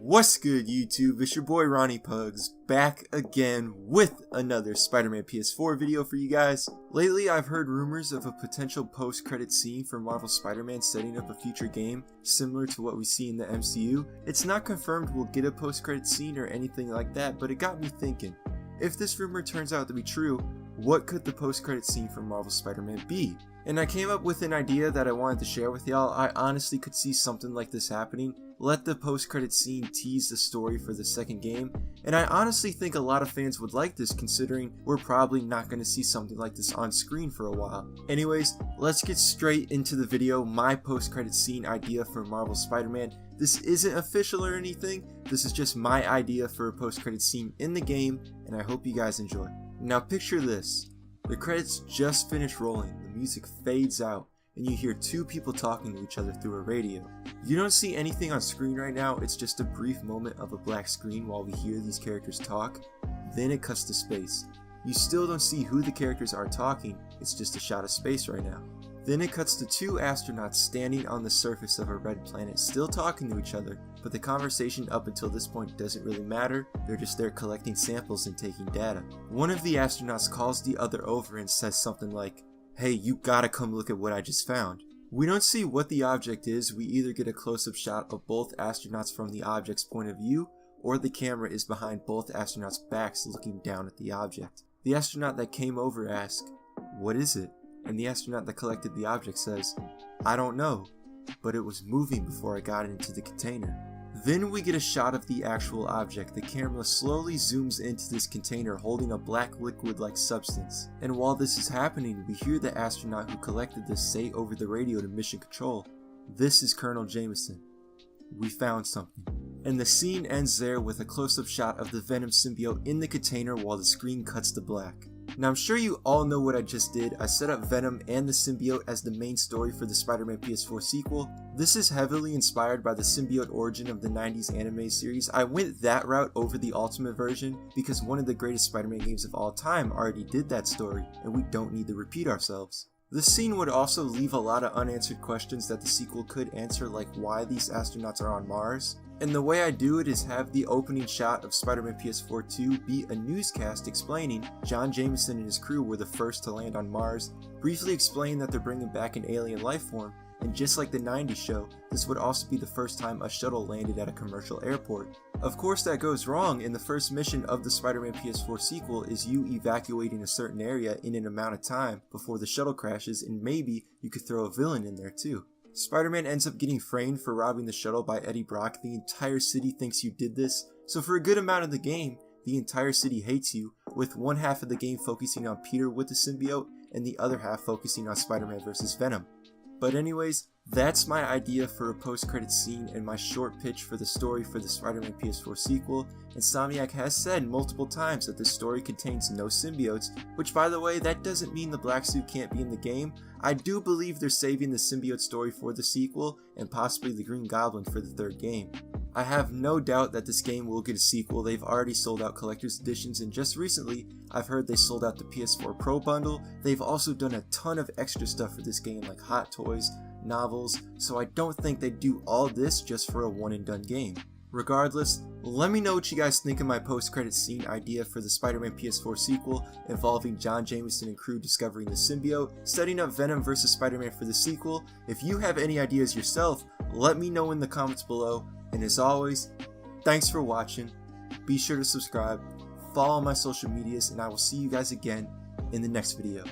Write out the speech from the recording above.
What's good, YouTube? It's your boy Ronnie Pugs, back again with another Spider-Man PS4 video for you guys. Lately, I've heard rumors of a potential post-credit scene for Marvel Spider-Man setting up a future game similar to what we see in the MCU. It's not confirmed we'll get a post-credit scene or anything like that, but it got me thinking. If this rumor turns out to be true, what could the post-credit scene for Marvel Spider-Man be? And I came up with an idea that I wanted to share with y'all. I honestly could see something like this happening. Let the post-credit scene tease the story for the second game, and I honestly think a lot of fans would like this considering we're probably not going to see something like this on screen for a while. Anyways, let's get straight into the video, my post-credit scene idea for Marvel Spider-Man. This isn't official or anything, this is just my idea for a post-credit scene in the game, and I hope you guys enjoy. Now picture this, the credits just finished rolling, the music fades out, and you hear two people talking to each other through a radio. You don't see anything on screen right now, it's just a brief moment of a black screen while we hear these characters talk, then it cuts to space. You still don't see who the characters are talking, it's just a shot of space right now. Then it cuts to two astronauts standing on the surface of a red planet still talking to each other, but the conversation up until this point doesn't really matter, they're just there collecting samples and taking data. One of the astronauts calls the other over and says something like, "Hey, you gotta come look at what I just found." We don't see what the object is, we either get a close-up shot of both astronauts from the object's point of view, or the camera is behind both astronauts' backs looking down at the object. The astronaut that came over asks, "What is it?" And the astronaut that collected the object says, "I don't know, but it was moving before I got into the container." Then we get a shot of the actual object. The camera slowly zooms into this container holding a black liquid-like substance. And while this is happening, we hear the astronaut who collected this say over the radio to Mission Control, "This is Colonel Jameson. We found something." And the scene ends there with a close-up shot of the Venom symbiote in the container while the screen cuts to black. Now I'm sure you all know what I just did. I set up Venom and the symbiote as the main story for the Spider-Man PS4 sequel. This is heavily inspired by the symbiote origin of the 90s anime series. I went that route over the Ultimate version because one of the greatest Spider-Man games of all time already did that story, and we don't need to repeat ourselves. This scene would also leave a lot of unanswered questions that the sequel could answer, like why these astronauts are on Mars. And the way I do it is have the opening shot of Spider-Man PS4 2 be a newscast explaining John Jameson and his crew were the first to land on Mars, briefly explain that they're bringing back an alien life form, and just like the 90s show, this would also be the first time a shuttle landed at a commercial airport. Of course that goes wrong, and the first mission of the Spider-Man PS4 sequel is you evacuating a certain area in an amount of time before the shuttle crashes, and maybe you could throw a villain in there too. Spider-Man ends up getting framed for robbing the shuttle by Eddie Brock. The entire city thinks you did this, so for a good amount of the game, the entire city hates you, with one half of the game focusing on Peter with the symbiote, and the other half focusing on Spider-Man vs. Venom. But anyways, that's my idea for a post-credit scene and my short pitch for the story for the Spider-Man PS4 sequel. Insomniac has said multiple times that this story contains no symbiotes, which by the way, that doesn't mean the black suit can't be in the game. I do believe they're saving the symbiote story for the sequel, and possibly the Green Goblin for the third game. I have no doubt that this game will get a sequel. They've already sold out collector's editions, and just recently, I've heard they sold out the PS4 Pro bundle. They've also done a ton of extra stuff for this game like hot toys, novels, so I don't think they'd do all this just for a one and done game. Regardless, let me know what you guys think of my post-credit scene idea for the Spider-Man PS4 sequel involving John Jameson and crew discovering the symbiote, setting up Venom vs. Spider-Man for the sequel. If you have any ideas yourself, let me know in the comments below, and as always, thanks for watching, be sure to subscribe, follow my social medias, and I will see you guys again in the next video.